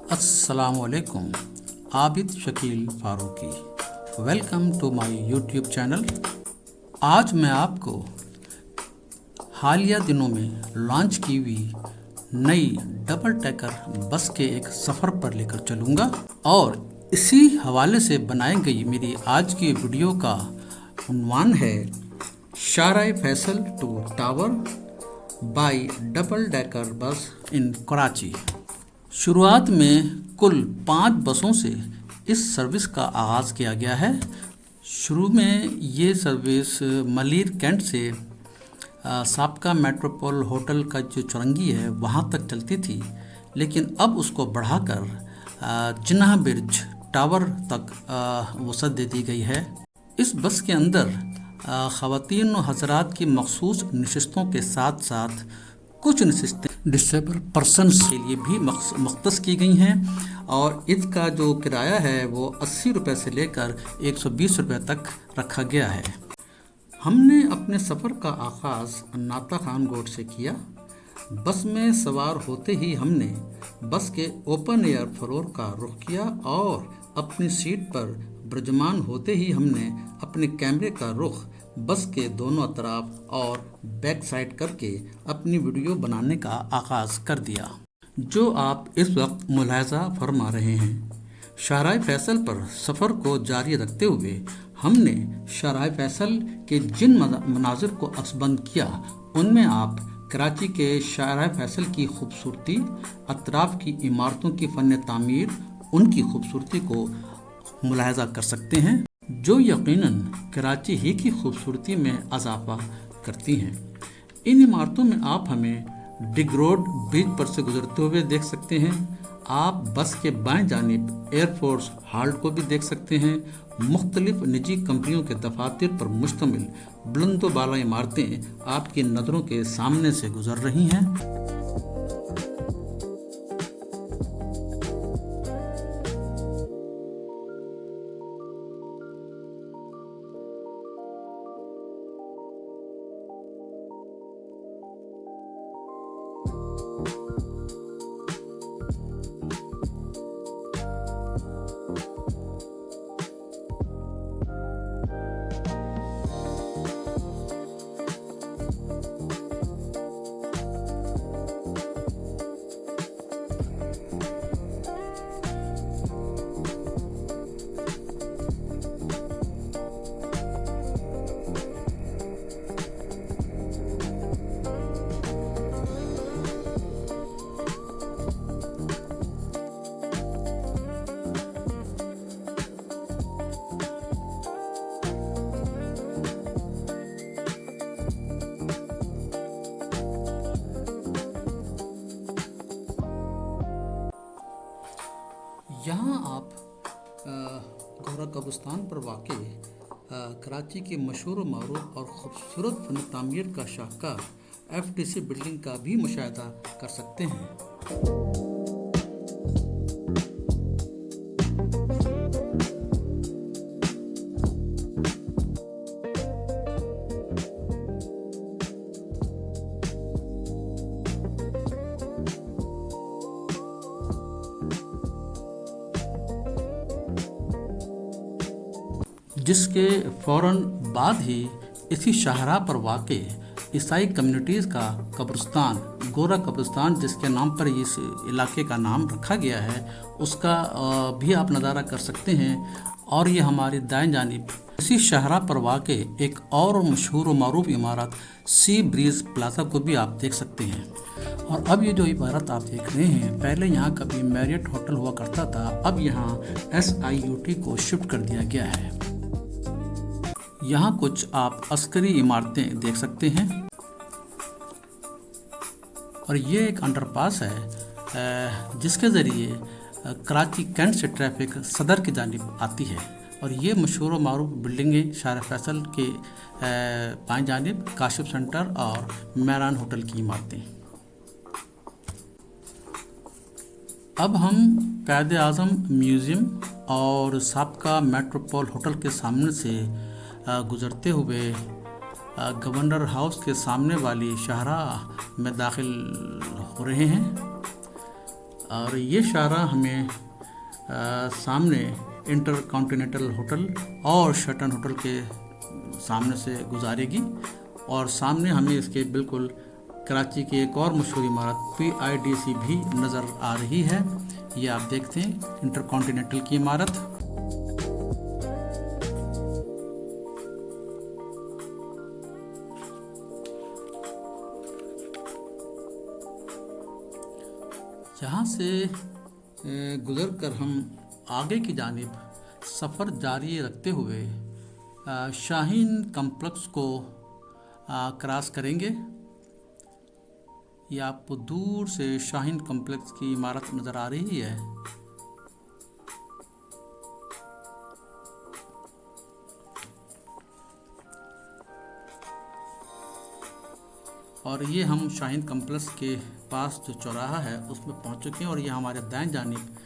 अस्सलामुअलैकुम। Abid Shakeel Farooqui, welcome to my YouTube channel. आज मैं आपको हालिया दिनों में लॉन्च की हुई नई डबल डेकर बस के एक सफ़र पर लेकर चलूँगा और इसी हवाले से बनाई गई मेरी आज की वीडियो का उन्वान है Shahrah Faisal to tower by double decker bus in Karachi. शुरुआत में कुल 5 बसों से इस सर्विस का आगाज़ किया गया है। शुरू में ये सर्विस मलिर कैंट से साबका मेट्रोपोल होटल का जो चुरंगी है वहाँ तक चलती थी, लेकिन अब उसको बढ़ाकर जिन्ना ब्रिज टावर तक वसअत दे दी गई है। इस बस के अंदर ख़वातीन और हज़रात की मखसूस नशिस्तों के साथ साथ कुछ नशिस्तें डिसेबल पर्सनस के लिए भी मख्तस की गई हैं और इसका जो किराया है वो 80 रुपये से लेकर 120 रुपये तक रखा गया है। हमने अपने सफ़र का आगाज़ नाता खान गोट से किया। बस में सवार होते ही हमने बस के ओपन एयर फ्लोर का रुख किया और अपनी सीट पर ब्रजमान होते ही हमने अपने कैमरे का रुख बस के दोनों अतराफ और बैक साइड करके अपनी वीडियो बनाने का आगाज़ कर दिया, जो आप इस वक्त मुलाहजा फरमा रहे हैं। शाहराह फैसल पर सफ़र को जारी रखते हुए हमने शाहराह फैसल के जिन मनाजिर को अक्सबंद किया उनमें आप कराची के शाहराह फैसल की खूबसूरती, अतराफ की इमारतों की फ़न तामीर, उनकी खूबसूरती को मुलाहजा कर सकते हैं, जो यकीनन कराची ही की खूबसूरती में इजाफा करती हैं। इन इमारतों में आप हमें डिग रोड ब्रिज पर से गुजरते हुए देख सकते हैं। आप बस के बाएं जानिब एयरफोर्स हाल्ट को भी देख सकते हैं। मुख्तलिफ निजी कंपनियों के दफातर पर मुश्तमिल बुलंदो बाला इमारतें आपकी नज़रों के सामने से गुजर रही हैं। यहाँ आप गोरा कब्रिस्तान पर वाक़ कराची के मशहूर मरूफ और ख़ूबसूरत फ़न तामीर का शाहकार FTC बिल्डिंग का भी मुशाहिदा कर सकते हैं। जिसके फ़ौरन बाद ही इसी शाहराह पर वाक़े ईसाई कम्युनिटीज़ का कब्रिस्तान, गोरा कब्रिस्तान जिसके नाम पर इस इलाके का नाम रखा गया है, उसका भी आप नज़ारा कर सकते हैं। और ये हमारी दाएं जानिब इसी शाहराह पर वाक़े एक और मशहूर व मारूफ इमारत सी ब्रीज़ प्लाजा को भी आप देख सकते हैं। और अब ये जो इमारत आप देख रहे हैं, पहले यहाँ कभी मैरियट होटल हुआ करता था, अब यहाँ SIUT को शिफ्ट कर दिया गया है। यहाँ कुछ आप अस्करी इमारतें देख सकते हैं और ये एक अंडरपास है जिसके ज़रिए कराची कैंट से ट्रैफिक सदर की जानिब आती है। और ये मशहूर व मारूफ बिल्डिंगें शाहराह फैसल के बाएं जानिब काशिफ सेंटर और मैरान होटल की इमारतें। अब हम कायद आज़म म्यूज़ियम और साबका मेट्रोपोल होटल के सामने से गुज़रते हुए गवर्नर हाउस के सामने वाली शाहराह में दाखिल हो रहे हैं। और ये शाहराह हमें सामने इंटर कॉन्टिनेंटल होटल और शटन होटल के सामने से गुजारेगी और सामने हमें इसके बिल्कुल कराची की एक और मशहूर इमारत PIDC भी नज़र आ रही है। ये आप देखते हैं इंटर कॉन्टिनेंटल की इमारत। जहाँ से गुज़र कर हम आगे की जानिब सफ़र जारी रखते हुए शाहीन कम्प्लेक्स को क्रॉस करेंगे। ये आपको दूर से शाहीन कम्प्लेक्स की इमारत नज़र आ रही है। और ये हम शाहीन कम्प्लेक्स के पास जो चौराहा है उसमें पहुंच चुके हैं और ये हमारे दाएं जानिब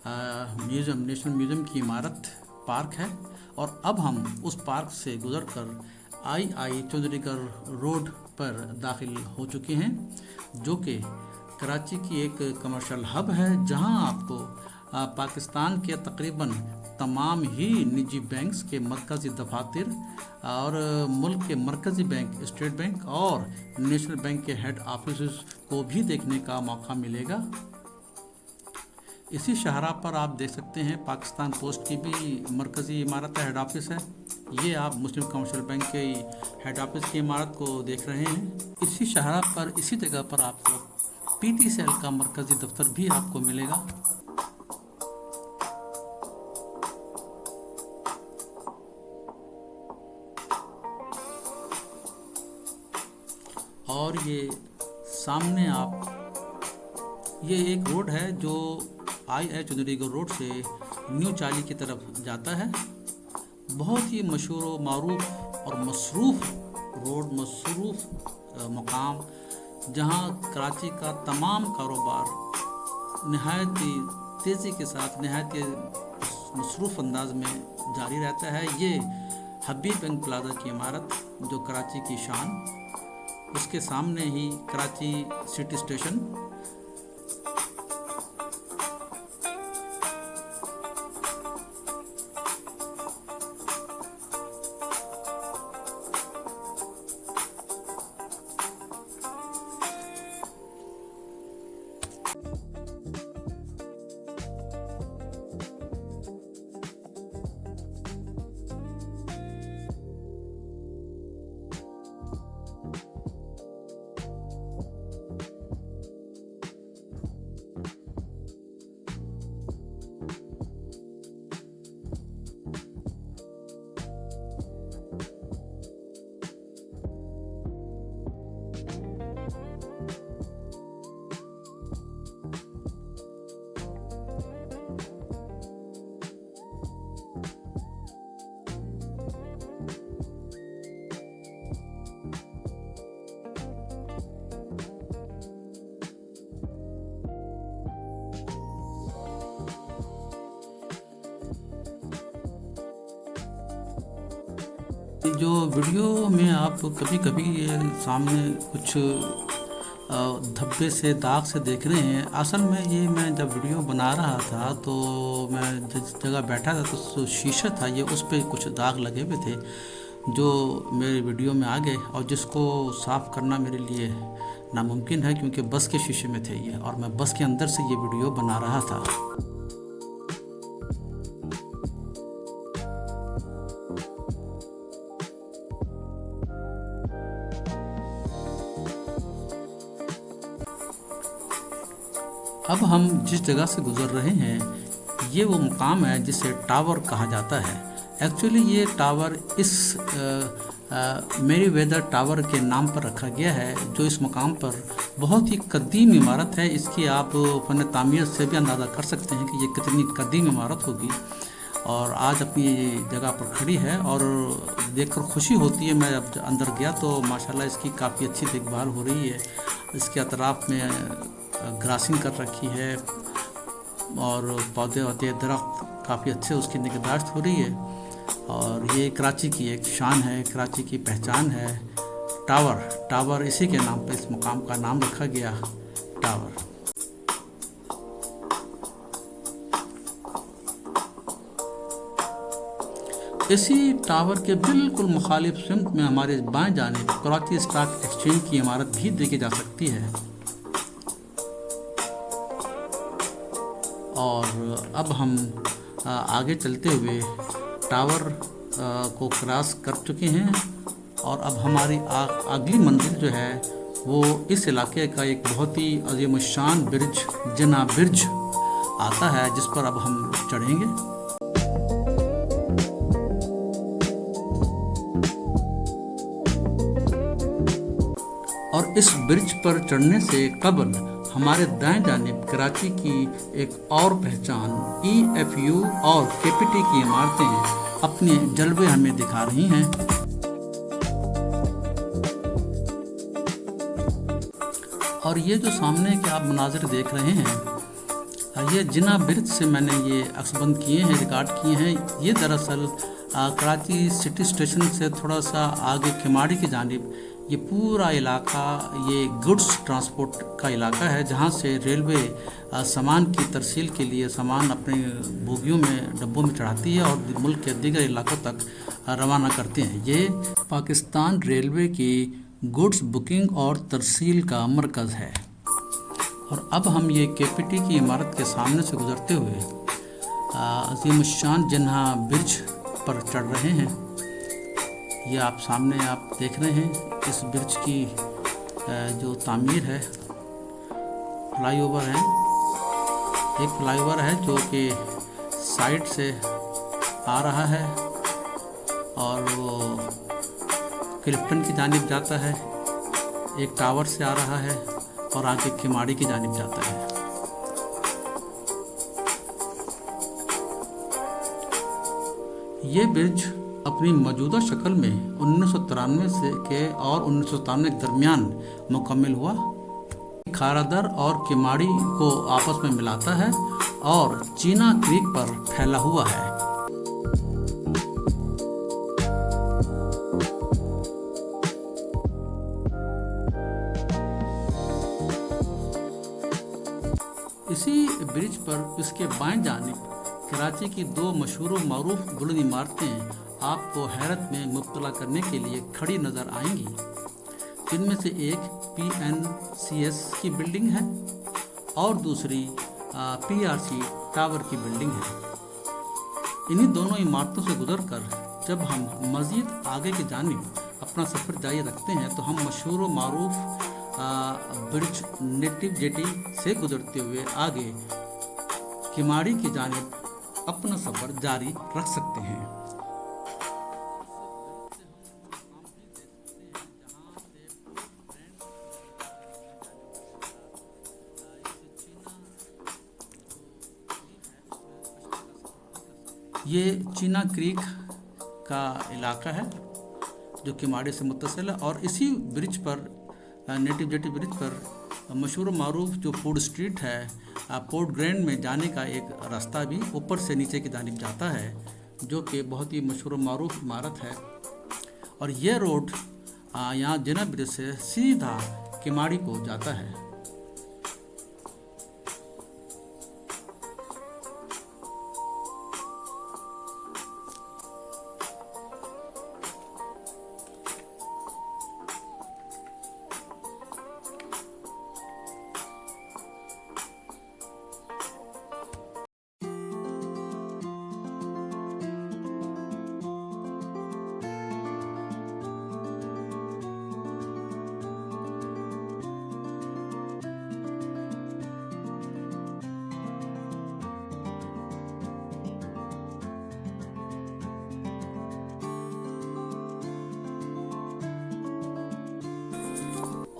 म्यूज़ियम, नेशनल म्यूज़ियम की इमारत पार्क है। और अब हम उस पार्क से गुज़रकर आई चौधरीगढ़ रोड पर दाखिल हो चुके हैं, जो कि कराची की एक कमर्शियल हब है, जहां आपको पाकिस्तान के तकरीबन तमाम ही निजी बैंक्स के मरकज़ी दफातर और मुल्क के मरकज़ी बैंक, स्टेट बैंक और नेशनल बैंक के हेड ऑफिस को भी देखने का मौका मिलेगा। इसी शाहराह पर आप देख सकते हैं पाकिस्तान पोस्ट की भी मरकज़ी इमारत है, हेड ऑफिस है। ये आप मुस्लिम कमर्शियल बैंक के हेड ऑफिस की इमारत को देख रहे हैं। इसी शाहराह पर, इसी जगह पर आपको PTCL का मरकज़ी दफ्तर भी आपको मिलेगा। और ये सामने आप, ये एक रोड है जो आई चौधरीगढ़ रोड से न्यू चाली की तरफ जाता है। बहुत ही मशहूर व मारूफ और मसरूफ़ रोड, मसरूफ़ मकाम, जहां कराची का तमाम कारोबार नहायत ही तेज़ी के साथ, नहायत ही मसरूफ़ अंदाज में जारी रहता है। ये हबीब बैंक प्लाजा की इमारत जो कराची की शान, उसके सामने ही कराची सिटी स्टेशन। जो वीडियो में आप कभी कभी ये सामने कुछ धब्बे से, दाग से देख रहे हैं, असल में ये मैं जब वीडियो बना रहा था तो मैं जिस जगह बैठा था तो शीशा था, ये उस पर कुछ दाग लगे हुए थे जो मेरे वीडियो में आ गए और जिसको साफ़ करना मेरे लिए नामुमकिन है क्योंकि बस के शीशे में थे ये और मैं बस के अंदर से ये वीडियो बना रहा था। अब हम जिस जगह से गुज़र रहे हैं ये वो मुकाम है जिसे टावर कहा जाता है। एक्चुअली ये टावर इस मेरीवेदर टावर के नाम पर रखा गया है, जो इस मुकाम पर बहुत ही कदीम इमारत है। इसकी आप फ़न तामीर से भी अंदाज़ा कर सकते हैं कि ये कितनी कदीम इमारत होगी और आज अपनी जगह पर खड़ी है और देखकर खुशी होती है। मैं जब अंदर गया तो माशाल्लाह इसकी काफ़ी अच्छी देखभाल हो रही है। इसके अतराफ़ में ग्रासिंग कर रखी है और पौधे होते, दरख्त काफ़ी अच्छे उसकी निगहदाश्त हो रही है और ये कराची की एक शान है, कराची की पहचान है। टावर इसी के नाम पर इस मुकाम का नाम रखा गया, टावर। इसी टावर के बिल्कुल मुखालिफ सिमत में हमारे बाएं जानिब कराची स्टॉक एक्सचेंज की इमारत भी देखी जा सकती है। और अब हम आगे चलते हुए टावर को क्रॉस कर चुके हैं और अब हमारी अगली मंजिल जो है वो इस इलाके का एक बहुत ही अजीम शान ब्रिज जिना ब्रिज आता है, जिस पर अब हम चढ़ेंगे। और इस ब्रिज पर चढ़ने से कबल हमारे दाएं जानिब कराची की एक और पहचान EFU और KPT की इमारतें अपने जलवे हमें दिखा रही हैं। और ये जो सामने के आप मनाजिर देख रहे हैं, ये जिना ब्रिज से मैंने ये अक्सबंद किए हैं, रिकॉर्ड किए हैं। ये दरअसल कराची सिटी स्टेशन से थोड़ा सा आगे खिमाड़ी की जानिब ये पूरा इलाका ये गुड्स ट्रांसपोर्ट का इलाका है, जहाँ से रेलवे सामान की तरसील के लिए सामान अपने बोगियों में डब्बों में चढ़ाती है और मुल्क के दीगर इलाकों तक रवाना करते हैं। ये पाकिस्तान रेलवे की गुड्स बुकिंग और तरसील का मरकज़ है। और अब हम ये KPT की इमारत के सामने से गुजरते हुए अजीम शान जिन्हा ब्रिज पर चढ़ रहे हैं। ये आप सामने आप देख रहे हैं इस ब्रिज की जो तामीर है, फ्लाईओवर है, एक फ्लाईओवर है जो कि साइड से आ रहा है और वो क्लिफ्टन की जानिब जाता है, एक टावर से आ रहा है और आगे खिमाड़ी की जानिब जाता है। ये ब्रिज अपनी मौजूदा शक्ल में 1993 से के और 1997 के दरमियान मुकम्मल हुआ। खारादर और किमाड़ी को आपस में मिलाता है और चीना क्रीक पर फैला हुआ है। इसी ब्रिज पर इसके बाएं जानिब कराची की दो मशहूर व मारूफ बुलंद इमारतें आपको हैरत में मुब्तला करने के लिए खड़ी नज़र आएंगी। इनमें से एक PNCS की बिल्डिंग है और दूसरी PRC टावर की बिल्डिंग है। इन्हीं दोनों इमारतों से गुजरकर जब हम मज़ीद आगे की जानिब अपना सफ़र जारी रखते हैं तो हम मशहूर व मारूफ ब्रिज नेटिव जेटी से गुजरते हुए आगे किमाड़ी की जानिब अपना सफ़र जारी रख सकते हैं। ये चीना क्रीक का इलाका है जो किमाड़ी से मुत्तसिल है और इसी ब्रिज पर नेटिव जेटी ब्रिज पर मशहूर मारूफ जो फूड स्ट्रीट है, पोर्ट ग्रैंड में जाने का एक रास्ता भी ऊपर से नीचे की जानिब जाता है, जो कि बहुत ही मशहूर मारूफ इमारत है। और यह रोड यहाँ जिना ब्रिज से सीधा किमाड़ी को जाता है।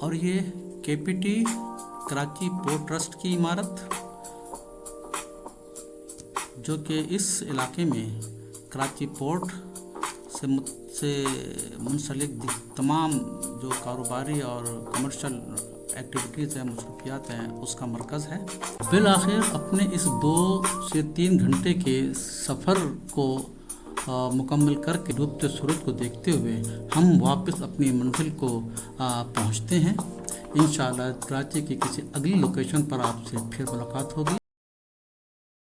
और ये KPT कराची पोर्ट ट्रस्ट की इमारत जो कि इस इलाके में कराची पोर्ट से मुंसलिक तमाम जो कारोबारी और कमर्शियल एक्टिविटीज़ हैं, मसरूफियात हैं, उसका मरकज़ है। बिल आखिर अपने इस 2 से 3 घंटे के सफ़र को मुकम्मल करके डूबते सूरज को देखते हुए हम वापस अपनी मंजिल को पहुंचते हैं। इंशाअल्लाह कराची की किसी अगली लोकेशन पर आपसे फिर मुलाकात होगी।